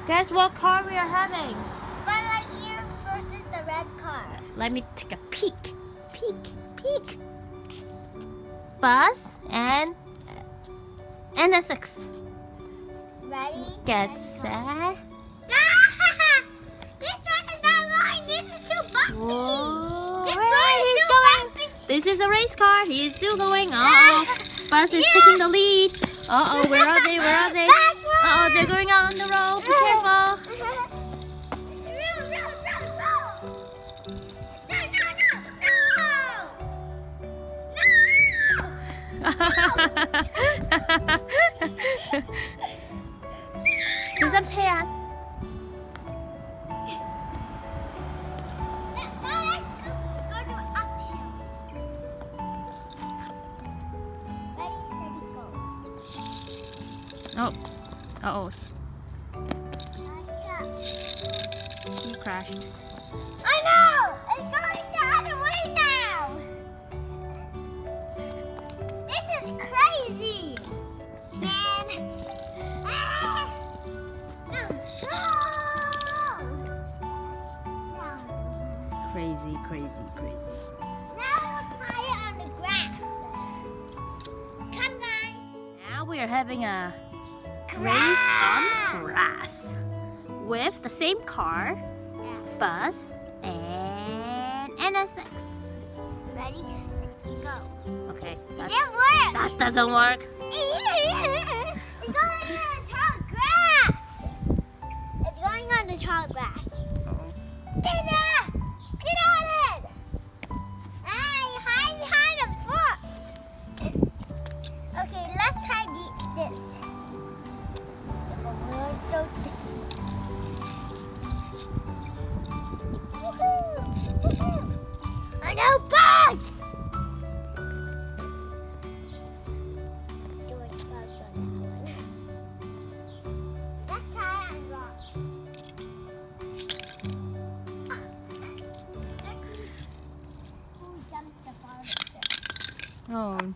Guess what car we are having? Buzz Lightyear versus the red car. Let me take a peek. Peek. Buzz and NSX. Ready? Get set. This one is not going. This is too bumpy. Whoa. This Where one is he's too going? bumpy. This is a race car. He's still going. Buzz is taking the lead. Where are they? They're going out on the road. Be careful. 조심해야. Oh. She crashed. I know! It's going the other way now! This is crazy! Man! No! Crazy. Now we'll try it on the grass. Come guys! Now we are having a race on grass with the same car, Buzz and NSX. Ready, set, go. Okay, It didn't work! that doesn't work. It's going on the tall grass! It's going on the tall grass. Get on it! You hide behind the foot. Okay, let's try this. Oh, it's so sticky. Woohoo! Oh no, bugs! There were bugs on that one. Let's try on rocks. Let's see who jumps the farthest. Oh.